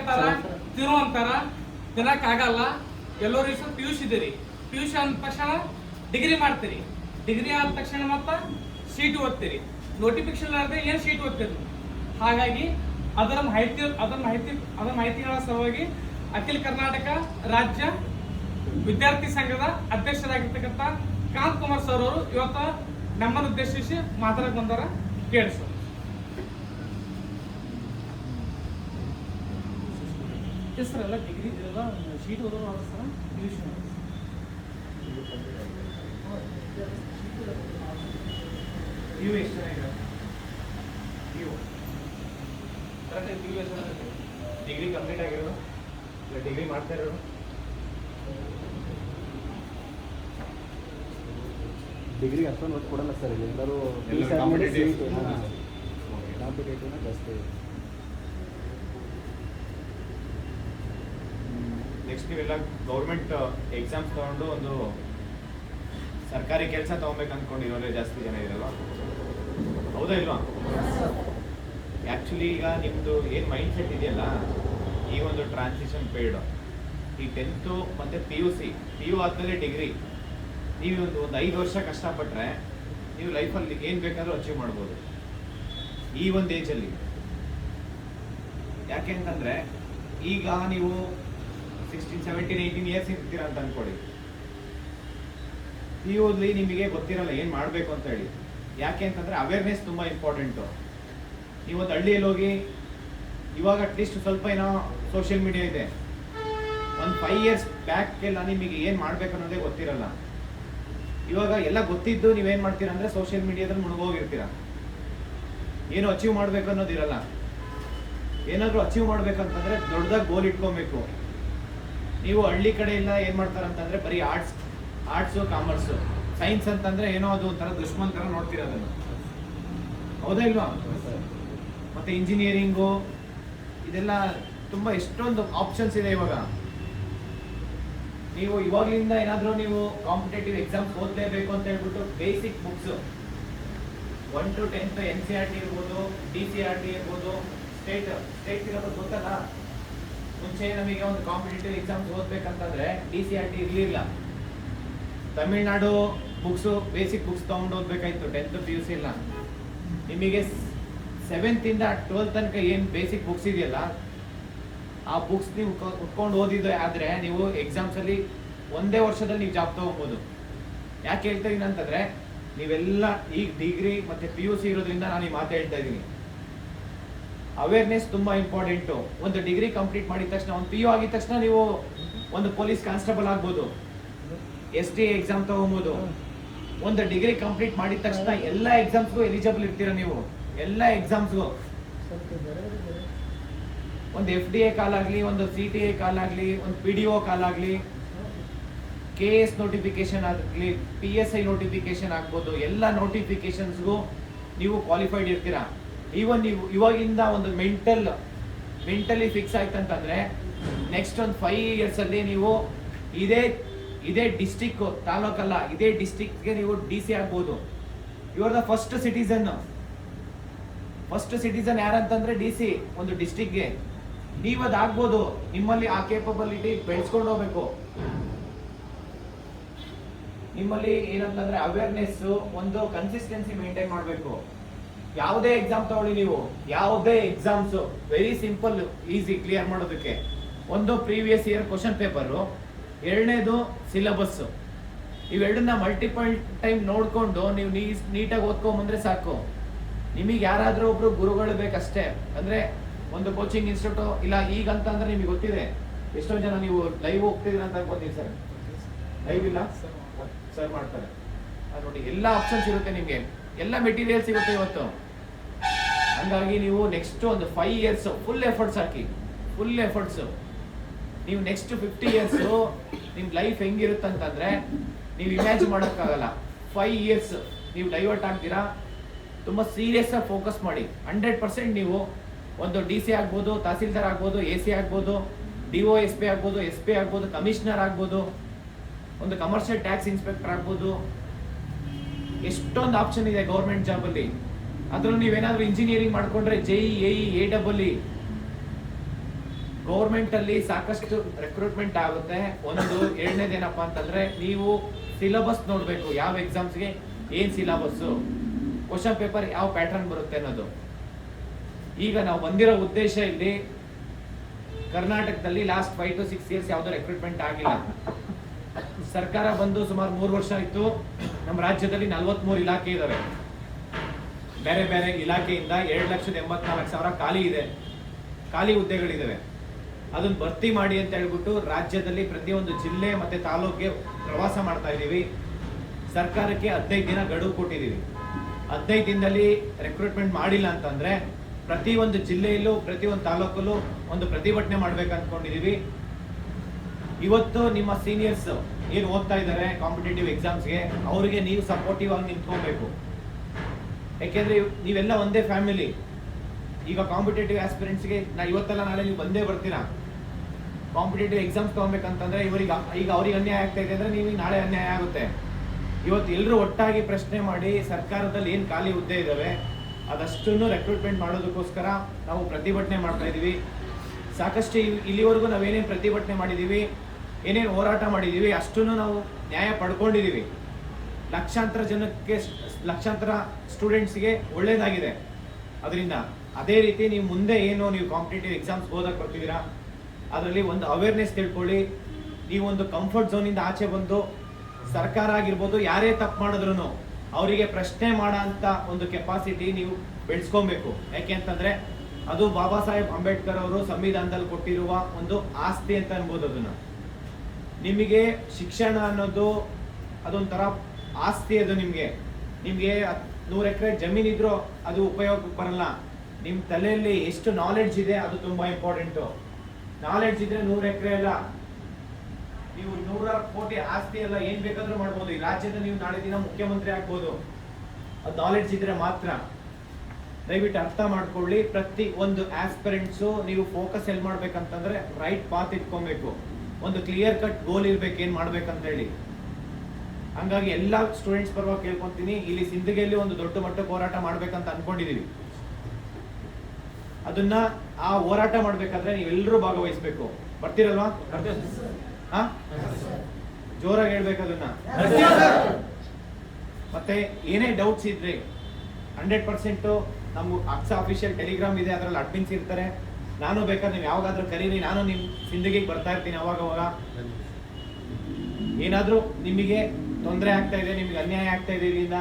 ಅಂತಾರ ತಿರು ಅಂತಾರ ತಿನ್ನಕ್ಕಾಗಲ್ಲ. ಎಲ್ಲರೂ ಪಿ ಯು ಸಿ ಇದ್ದೀರಿ, ಪಿ ಯು ಸಿ ಅಂದ ತಕ್ಷಣ ಡಿಗ್ರಿ ಮಾಡ್ತೀರಿ, ಡಿಗ್ರಿ ಆದ ತಕ್ಷಣ ಮತ್ತೆ ಸೀಟ್ ಓದ್ತೀರಿ, ನೋಟಿಫಿಕೇಶನ್ ಆದ್ರೆ ಏನು ಸೀಟ್ ಓದ್ತೀರಿ. ಹಾಗಾಗಿ ಅದರ ಮಾಹಿತಿಗಳ ಸಲುವಾಗಿ ಅಖಿಲ ಕರ್ನಾಟಕ ರಾಜ್ಯ ವಿದ್ಯಾರ್ಥಿ ಸಂಘದ ಅಧ್ಯಕ್ಷರಾಗಿರ್ತಕ್ಕಂಥ ಕಾಂತ್ ಕುಮಾರ್ ಸರ್ ಅವರು ಇವತ್ತು ನಮ್ಮನ್ನು ಉದ್ದೇಶಿಸಿ ಮಾತಾಡಕ್ ಬಂದಾರ. ಕೇಳಿ ಸರ್. ಸರ್ ಎಲ್ಲ ಡಿಗ್ರಿ ಶೀಟ್ ಓದೋರು ಸರ್ ನೀವು ಎಷ್ಟು ಜನ ನೀವು ಡಿಗ್ರಿ ಕಂಪ್ಲೀಟ್ ಆಗಿರೋದು ಇಲ್ಲ ಡಿಗ್ರಿ ಮಾಡ್ತಾ ಇರೋದು? ಡಿಗ್ರಿ ಅಷ್ಟೊಂದು ಒತ್ತು ಕೊಡಲ್ಲ ಸರ್, ಎಲ್ಲರೂ ಕಾಂಪಿಟೇಟಿವ್ನ ಜಾಸ್ತಿ. ನೆಕ್ಸ್ಟ್ ನೀವೆಲ್ಲ ಗೌರ್ಮೆಂಟ್ ಎಕ್ಸಾಮ್ಸ್ ತಗೊಂಡು ಒಂದು ಸರ್ಕಾರಿ ಕೆಲಸ ತಗೋಬೇಕು ಅಂದ್ಕೊಂಡಿರೋರೇ ಜಾಸ್ತಿ ಜನ ಇರಲ್ವಾ? ಹೌದಾ ಇಲ್ವಾ? ಆ್ಯಕ್ಚುಲಿ ಈಗ ನಿಮ್ಮದು ಏನು ಮೈಂಡ್ ಸೆಟ್ ಇದೆಯಲ್ಲ, ಈ ಒಂದು ಟ್ರಾನ್ಸಿಷನ್ ಪೀರಿಯಡ್, ಈ 10th ಮತ್ತು ಪಿ ಯು ಆದಮೇಲೆ ಡಿಗ್ರಿ, ನೀವು ಒಂದು 5 ವರ್ಷ ಕಷ್ಟಪಟ್ಟರೆ ನೀವು ಲೈಫಲ್ಲಿ ಏನು ಬೇಕಾದರೂ ಅಚೀವ್ ಮಾಡ್ಬೋದು ಈ ಒಂದು ಏಜಲ್ಲಿ. ಯಾಕೆ ಅಂತಂದರೆ ಈಗ ನೀವು 16, 17, 18 ಇಯರ್ಸ್ ಇರ್ತೀರ ಅಂತ ಅಂದ್ಕೊಳ್ಳಿ. ಪಿ ಯುಲಿ ನಿಮಗೆ ಗೊತ್ತಿರಲ್ಲ ಏನು ಮಾಡಬೇಕು ಅಂತ ಹೇಳಿ. ಯಾಕೆ ಅಂತಂದರೆ ಅವೇರ್ನೆಸ್ ತುಂಬ ಇಂಪಾರ್ಟೆಂಟು. ನೀವೊಂದು ಹಳ್ಳಿಯಲ್ಲಿ ಹೋಗಿ ಇವಾಗ ಅಟ್ಲೀಸ್ಟ್ ಸ್ವಲ್ಪ ಏನೋ ಸೋಷಿಯಲ್ ಮೀಡಿಯಾ ಇದೆ. ಒಂದು 5 years ಬ್ಯಾಕ್ಗೆಲ್ಲ ನಿಮಗೆ ಏನು ಮಾಡಬೇಕು ಅನ್ನೋದೇ ಗೊತ್ತಿರಲ್ಲ. ಇವಾಗ ಎಲ್ಲ ಗೊತ್ತಿದ್ದು ನೀವೇನು ಮಾಡ್ತೀರಾ ಅಂದರೆ ಸೋಷಿಯಲ್ ಮೀಡಿಯಾದಲ್ಲಿ ಮುಳುಗೋಗಿರ್ತೀರ. ಏನು ಅಚೀವ್ ಮಾಡಬೇಕು ಅನ್ನೋದಿರಲ್ಲ. ಏನಾದರೂ ಅಚೀವ್ ಮಾಡ್ಬೇಕಂತಂದರೆ ದೊಡ್ಡದಾಗಿ ಗೋಲ್ ಇಟ್ಕೊಬೇಕು. ನೀವು ಹಳ್ಳಿ ಕಡೆ ಎಲ್ಲ ಏನು ಮಾಡ್ತಾರಂತಂದರೆ ಬರೀ ಆರ್ಟ್ಸು ಕಾಮರ್ಸು, ಸೈನ್ಸ್ ಅಂತಂದರೆ ಏನೋ ಅದು ಒಂಥರ ದುಶ್ಮನ್ ಥರ ನೋಡ್ತಿರೋದನ್ನು. ಹೌದಾ ಇಲ್ವಾ? ಮತ್ತು ಇಂಜಿನಿಯರಿಂಗು ಇದೆಲ್ಲ ತುಂಬ ಎಷ್ಟೊಂದು ಆಪ್ಷನ್ಸ್ ಇದೆ ಇವಾಗ. ನೀವು ಇವಾಗಲಿಂದ ಏನಾದರೂ ನೀವು ಕಾಂಪಿಟೇಟಿವ್ ಎಕ್ಸಾಮ್ಸ್ ಓದಲೇಬೇಕು ಅಂತ ಹೇಳ್ಬಿಟ್ಟು basic books 1 to 10th NCERT ಇರ್ಬೋದು, DCERT ಇರ್ಬೋದು, ಸ್ಟೇಟ್ ಸಿಲೆಬಸ್ ಗೊತ್ತಲ್ಲ. ಮುಂಚೆ ನಮಗೆ ಒಂದು ಕಾಂಪಿಟೇಟಿವ್ ಎಕ್ಸಾಮ್ಸ್ ಓದಬೇಕಂತಂದರೆ DCERT ಇರಲಿಲ್ಲ. ತಮಿಳ್ನಾಡು ಬುಕ್ಸು ಬೇಸಿಕ್ ಬುಕ್ಸ್ ತೊಗೊಂಡು ಓದಬೇಕಾಯ್ತು. 10th PUC ಇಲ್ಲ. ನಿಮಗೆ 7th ಇಂದ 12th ತನಕ ಏನು ಬೇಸಿಕ್ ಬುಕ್ಸ್ ಇದೆಯಲ್ಲ, ಆ ಬುಕ್ಸ್ ನೀವು ಉಟ್ಕೊಂಡು ಓದಿದ್ದು ಆದರೆ ನೀವು ಎಕ್ಸಾಮ್ಸಲ್ಲಿ ಒಂದೇ ವರ್ಷದಲ್ಲಿ ನೀವು ಜಾಬ್ ತೊಗೊಬೋದು. ಯಾಕೆ ಹೇಳ್ತಾ ಇದ್ದೀನಿ ಅಂತಂದರೆ ನೀವೆಲ್ಲ ಈಗ ಡಿಗ್ರಿ ಮತ್ತು PUC ಇರೋದ್ರಿಂದ ನಾನು ಈ ಮಾತು ಹೇಳ್ತಾ ಇದ್ದೀನಿ. ಅವೇರ್ನೆಸ್ ತುಂಬ ಇಂಪಾರ್ಟೆಂಟು. ಒಂದು ಡಿಗ್ರಿ ಕಂಪ್ಲೀಟ್ ಮಾಡಿದ ತಕ್ಷಣ, ಒಂದು PU ಆಗಿದ ತಕ್ಷಣ ನೀವು ಒಂದು ಪೊಲೀಸ್ ಕಾನ್ಸ್ಟೇಬಲ್ ಆಗ್ಬೋದು, ST ಎಕ್ಸಾಮ್ ತೊಗೊಬೋದು. ಒಂದು ಡಿಗ್ರಿ ಕಂಪ್ಲೀಟ್ ಮಾಡಿದ ತಕ್ಷಣ ಎಲ್ಲ ಎಕ್ಸಾಮ್ಸ್ಗೂ ಎಲಿಜಿಬಲ್ ಇರ್ತೀರ ನೀವು. ಎಲ್ಲ ಎಕ್ಸಾಮ್ಸ್ಗೂ ಒಂದು FDA ಕಾಲ್ ಆಗಲಿ, ಒಂದು CTA ಕಾಲ್ ಆಗಲಿ, ಒಂದು PDO ಕಾಲ್ ಆಗಲಿ, KS ನೋಟಿಫಿಕೇಶನ್ ಆಗಲಿ, PSI ನೋಟಿಫಿಕೇಶನ್ ಆಗ್ಬೋದು. ಎಲ್ಲ ನೋಟಿಫಿಕೇಶನ್ಸ್ಗೂ ನೀವು ಕ್ವಾಲಿಫೈಡ್ ಇರ್ತೀರಾ. ಈವನ್ ನೀವು ಇವಾಗಿಂದ ಒಂದು ಮೆಂಟಲಿ ಫಿಕ್ಸ್ ಆಯ್ತಂತಂದರೆ ನೆಕ್ಸ್ಟ್ ಒಂದು 5 yearsಲ್ಲಿ ನೀವು ಇದೇ ಡಿಸ್ಟಿಕ್, ತಾಲೂಕಲ್ಲ, ಇದೇ ಡಿಸ್ಟಿಕ್ಗೆ ನೀವು DC ಆಗ್ಬೋದು. You are the first citizen ಯಾರಂತಂದ್ರೆ DC ಒಂದು ಡಿಸ್ಟಿಕ್ಗೆ. ನೀವು ಅದಾಗ್ಬೋದು. ನಿಮ್ಮಲ್ಲಿ ಆ ಕೇಪಬಿಲಿಟಿ ಬೆಳೆಸ್ಕೊಂಡು ಹೋಗ್ಬೇಕು. ನಿಮ್ಮಲ್ಲಿ ಏನಂತಂದ್ರೆ ಅವೇರ್ನೆಸ್, ಒಂದು ಕನ್ಸಿಸ್ಟೆನ್ಸಿ ಮೇಂಟೈನ್ ಮಾಡಬೇಕು. ಯಾವುದೇ ಎಕ್ಸಾಮ್ ತಗೊಳ್ಳಿ ನೀವು, ಯಾವುದೇ exams very simple, easy clear ಮಾಡೋದಕ್ಕೆ. ಒಂದು ಪ್ರೀವಿಯಸ್ ಇಯರ್ ಕ್ವಶನ್ ಪೇಪರು, ಎರಡನೇದು ಸಿಲೆಬಸ್ಸು. ಇವೆರಡನ್ನ ಮಲ್ಟಿಪಲ್ ಟೈಮ್ ನೋಡಿಕೊಂಡು ನೀವು ನೀಟಾಗಿ ಓದ್ಕೊಂಬಂದ್ರೆ ಸಾಕು. ನಿಮಗೆ ಯಾರಾದರೂ ಒಬ್ರು ಗುರುಗಳು ಬೇಕಷ್ಟೇ. ಅಂದರೆ ಒಂದು ಕೋಚಿಂಗ್ ಇನ್ಸ್ಟಿಟ್ಯೂಟು ಇಲ್ಲ. ಈಗಂತ ಅಂದರೆ ನಿಮಗೆ ಗೊತ್ತಿದೆ, ಎಷ್ಟೋ ಜನ ನೀವು ಲೈವ್ ಹೋಗ್ತಿದ್ದೀರ ಅಂತ ಅನ್ಕೋತೀನಿ. ಸರ್ ಲೈವ್ ಇಲ್ಲ ಸರ್ ಮಾಡ್ತಾರೆ. ನೋಡಿ, ಎಲ್ಲ ಆಪ್ಷನ್ಸ್ ಇರುತ್ತೆ ನಿಮಗೆ, ಎಲ್ಲ ಮೆಟೀರಿಯಲ್ಸ್ ಇರುತ್ತೆ ಇವತ್ತು. ಹಂಗಾಗಿ ನೀವು ನೆಕ್ಸ್ಟ್ ಒಂದು 5 years ಫುಲ್ ಎಫರ್ಟ್ಸ್ ಹಾಕಿ. ನೀವು ನೆಕ್ಸ್ಟ್ 50 years ನಿಮ್ಮ ಲೈಫ್ ಹೆಂಗಿರುತ್ತಂತಂದರೆ ನೀವು ಇಮ್ಯಾಜಿನ್ ಮಾಡೋಕ್ಕಾಗಲ್ಲ. 5 years ನೀವು ಡೈವರ್ಟ್ ಆಗ್ತೀರಾ. ತುಂಬ ಸೀರಿಯಸ್ ಆಗಿ ಫೋಕಸ್ ಮಾಡಿ. 100% ನೀವು ಒಂದು DC ಆಗ್ಬೋದು, ತಹಸೀಲ್ದಾರ್ ಆಗ್ಬೋದು, AC ಆಗ್ಬೋದು, DO SP ಆಗ್ಬೋದು, SP ಆಗ್ಬೋದು, ಕಮಿಷನರ್ ಆಗ್ಬೋದು, ಒಂದು ಕಮರ್ಷಿಯಲ್ ಟ್ಯಾಕ್ಸ್ ಇನ್ಸ್ಪೆಕ್ಟರ್ ಆಗ್ಬೋದು. ಎಷ್ಟೊಂದು ಆಪ್ಷನ್ ಇದೆ ಗೌರ್ಮೆಂಟ್ ಜಾಬಲ್ಲಿ. ಅದರಲ್ಲಿ ನೀವೇನಾದರೂ ಇಂಜಿನಿಯರಿಂಗ್ ಮಾಡಿಕೊಂಡ್ರೆ JEE, AEE, ಗೌರ್ಮೆಂಟ್ ಅಲ್ಲಿ ಸಾಕಷ್ಟು ರೆಕ್ರೂಟ್ಮೆಂಟ್ ಆಗುತ್ತೆ. ಒಂದು ಎರಡನೇದೇನಪ್ಪಾ ಅಂತಂದ್ರೆ ನೀವು ಸಿಲೆಬಸ್ ನೋಡ್ಬೇಕು, ಯಾವ ಎಕ್ಸಾಮ್ಸ್ಗೆ ಏನ್ ಸಿಲೆಬಸ್, ಕ್ವಶನ್ ಪೇಪರ್ ಯಾವ ಪ್ಯಾಟರ್ನ್ ಬರುತ್ತೆ ಅನ್ನೋದು. ಈಗ ನಾವು ಬಂದಿರೋ ಉದ್ದೇಶ ಇಲ್ಲಿ ಕರ್ನಾಟಕದಲ್ಲಿ ಲಾಸ್ಟ್ 5 to 6 years ಯಾವ್ದು ರೆಕ್ರೂಟ್ಮೆಂಟ್ ಆಗಿಲ್ಲ. ಸರ್ಕಾರ ಬಂದು ಸುಮಾರು 3 ವರ್ಷ ಆಯ್ತು. ನಮ್ಮ ರಾಜ್ಯದಲ್ಲಿ 43 ಇಲಾಖೆ ಇದಾವೆ. ಬೇರೆ ಬೇರೆ ಇಲಾಖೆಯಿಂದ 2,84,000 ಖಾಲಿ ಹುದ್ದೆಗಳಿದಾವೆ. ಅದನ್ನ ಭರ್ತಿ ಮಾಡಿ ಅಂತ ಹೇಳ್ಬಿಟ್ಟು ರಾಜ್ಯದಲ್ಲಿ ಪ್ರತಿಯೊಂದು ಜಿಲ್ಲೆ ಮತ್ತೆ ತಾಲೂಕಿಗೆ ಪ್ರವಾಸ ಮಾಡ್ತಾ ಇದೀವಿ. ಸರ್ಕಾರಕ್ಕೆ 15 ದಿನ ಗಡುವು ಕೊಟ್ಟಿದೀವಿ. 15 ದಿನದಲ್ಲಿ ರೆಕ್ರೂಟ್ಮೆಂಟ್ ಮಾಡಿಲ್ಲ ಅಂತಂದ್ರೆ ಪ್ರತಿಯೊಂದು ಜಿಲ್ಲೆಯಲ್ಲೂ ಪ್ರತಿಯೊಂದು ತಾಲೂಕಲ್ಲೂ ಒಂದು ಪ್ರತಿಭಟನೆ ಮಾಡ್ಬೇಕು ಅನ್ಕೊಂಡಿದೀವಿ. ಇವತ್ತು ನಿಮ್ಮ ಸೀನಿಯರ್ಸ್ ಏನು ಓದ್ತಾ ಇದ್ದಾರೆ ಕಾಂಪಿಟೇಟಿವ್ ಎಕ್ಸಾಮ್ಸ್ಗೆ, ಅವರಿಗೆ ನೀವು ಸಪೋರ್ಟಿವ್ ಆಗಿ ನಿಂತ್ಕೊಬೇಕು. ಯಾಕೆಂದ್ರೆ ನೀವೆಲ್ಲ ಒಂದೇ ಫ್ಯಾಮಿಲಿ. ಈಗ ಕಾಂಪಿಟೇಟಿವ್ ಆಸ್ಪಿರೆಂಟ್ಸ್ಗೆ ಇವತ್ತೆಲ್ಲ ನಾಳೆ ನೀವು ಬಂದೇ ಬರ್ತೀರಾ. ಕಾಂಪಿಟೇಟಿವ್ ಎಕ್ಸಾಮ್ಸ್ ತಗೊಬೇಕಂತಂದ್ರೆ ಈಗ ಅವ್ರಿಗೆ ಅನ್ಯಾಯ ಆಗ್ತಾ ಇದೆ ಅಂದ್ರೆ ನೀವು ನಾಳೆ ಅನ್ಯಾಯ ಆಗುತ್ತೆ. ಇವತ್ತು ಎಲ್ಲರೂ ಒಟ್ಟಾಗಿ ಪ್ರಶ್ನೆ ಮಾಡಿ ಸರ್ಕಾರದಲ್ಲಿ ಏನು ಖಾಲಿ ಹುದ್ದೆ ಇದಾವೆ ಅದಷ್ಟನ್ನು ರೆಕ್ರೂಟ್ಮೆಂಟ್ ಮಾಡೋದಕ್ಕೋಸ್ಕರ ನಾವು ಪ್ರತಿಭಟನೆ ಮಾಡ್ತಾ ಇದೀವಿ. ಸಾಕಷ್ಟು ಇಲ್ಲಿವರೆಗೂ ನಾವೇನೇನು ಪ್ರತಿಭಟನೆ ಮಾಡಿದೀವಿ, ಏನೇನು ಹೋರಾಟ ಮಾಡಿದೀವಿ ಅಷ್ಟನ್ನು ನಾವು ನ್ಯಾಯ ಪಡ್ಕೊಂಡಿದೀವಿ. ಲಕ್ಷಾಂತರ ಸ್ಟೂಡೆಂಟ್ಸ್ಗೆ ಒಳ್ಳೇದಾಗಿದೆ ಅದರಿಂದ. ಅದೇ ರೀತಿ ನೀವು ಮುಂದೆ ಏನು ನೀವು ಕಾಂಪಿಟೇಟಿವ್ ಎಕ್ಸಾಮ್ಸ್ ಓದಕ್ಕೆ ಬರ್ತಿದ್ದೀರಾ ಅದರಲ್ಲಿ ಒಂದು ಅವೇರ್ನೆಸ್ ತಿಳ್ಕೊಳ್ಳಿ. ನೀವು ಒಂದು ಕಂಫರ್ಟ್ ಝೋನಿಂದ ಆಚೆ ಬಂದು ಸರ್ಕಾರ ಆಗಿರ್ಬೋದು ಯಾರೇ ತಪ್ಪು ಮಾಡಿದ್ರು ಅವರಿಗೆ ಪ್ರಶ್ನೆ ಮಾಡೋ ಅಂತ ಒಂದು ಕೆಪಾಸಿಟಿ ನೀವು ಬೆಳೆಸ್ಕೊಬೇಕು. ಯಾಕೆ ಅಂತಂದ್ರೆ ಅದು ಬಾಬಾ ಸಾಹೇಬ್ ಅಂಬೇಡ್ಕರ್ ಅವರು ಸಂವಿಧಾನದಲ್ಲಿ ಕೊಟ್ಟಿರುವ ಒಂದು ಆಸ್ತಿ ಅಂತ ಅನ್ಬೋದು. ಅದನ್ನ ನಿಮಗೆ ಶಿಕ್ಷಣ ಅನ್ನೋದು ಅದೊಂಥರ ಆಸ್ತಿ. ಅದು ನಿಮ್ಗೆ 100 ಎಕರೆ ಜಮೀನಿದ್ರು ಅದು ಉಪಯೋಗಕ್ಕೆ ಬರಲ್ಲ. ನಿಮ್ ತಲೆಯಲ್ಲಿ ಎಷ್ಟು ನಾಲೆಡ್ಜ್ ಇದೆ ಅದು ತುಂಬಾ ಇಂಪಾರ್ಟೆಂಟು. ನಾಲೆಡ್ಜ್ ಇದ್ರೆ 100 ಎಕರೆ ಅಲ್ಲ, ನೀವು 100 ಕೋಟಿ ಆಸ್ತಿ ಎಲ್ಲ ಏನ್ ಬೇಕಾದ್ರೂ ಮಾಡ್ಬೋದು. ಈ ರಾಜ್ಯದ ನೀವು ನಾಳೆ ದಿನ ಮುಖ್ಯಮಂತ್ರಿ ಆಗ್ಬೋದು. ಅದು ನಾಲೆಡ್ಜ್ ಇದ್ರೆ ಮಾತ್ರ. ದಯವಿಟ್ಟು ಅರ್ಥ ಮಾಡ್ಕೊಳ್ಳಿ. ಪ್ರತಿ ಒಂದು ಆಸ್ಪಿರೆಂಟ್ಸು ನೀವು ಫೋಕಸ್ ಎಲ್ಲಿ ಮಾಡ್ಬೇಕಂತಂದ್ರೆ ರೈಟ್ ಪಾತ್ ಇಟ್ಕೊಬೇಕು. ಒಂದು ಕ್ಲಿಯರ್ ಕಟ್ ಗೋಲ್ ಇರ್ಬೇಕು ಏನ್ ಮಾಡ್ಬೇಕಂತ ಹೇಳಿ. ಹಂಗಾಗಿ ಎಲ್ಲಾ ಸ್ಟೂಡೆಂಟ್ಸ್ ಪರವಾಗಿ ಕೇಳ್ಕೊಂತೀನಿ, ಇಲ್ಲಿ ಸಿಂದಗಿಯಲ್ಲಿ ಒಂದು ದೊಡ್ಡ ಮಟ್ಟಕ್ಕೆ ಹೋರಾಟ ಮಾಡ್ಬೇಕಂತ ಅನ್ಕೊಂಡಿದೀವಿ. ಅದನ್ನ ಆ ಹೋರಾಟ ಮಾಡ್ಬೇಕಾದ್ರೆ ನೀವೆಲ್ಲರೂ ಭಾಗವಹಿಸ್ಬೇಕು. ಬರ್ತೀರಲ್ವಾ? ಜೋರಾಗಿ ಹೇಳ್ಬೇಕು ಅದನ್ನ. ಮತ್ತೆ ಏನೇ ಡೌಟ್ಸ್ ಇದ್ರೆ 100% ನಮ್ಮ ಅಕ್ಸಾ ಅಫಿಷಿಯಲ್ ಟೆಲಿಗ್ರಾಮ್ ಇದೆ, ಅದರಲ್ಲಿ ಅಡ್ಮಿನ್ಸ್ ಇರ್ತಾರೆ. ನಾನು ಬೇಕಾದ್ರೆ ನೀವು ಯಾವಾಗಾದ್ರೂ ಕರೀರಿ, ನಾನು ನಿಮ್ ಸಿಂದಗಿಗೆ ಬರ್ತಾ ಇರ್ತೀನಿ ಅವಾಗ. ಏನಾದ್ರೂ ನಿಮಗೆ ತೊಂದರೆ ಆಗ್ತಾ ಇದೆ, ನಿಮ್ಗೆ ಅನ್ಯಾಯ ಆಗ್ತಾ ಇದೆ, ಇದರಿಂದ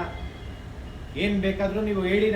ಏನ್ ಬೇಕಾದ್ರೂ ನೀವು ಹೇಳಿ.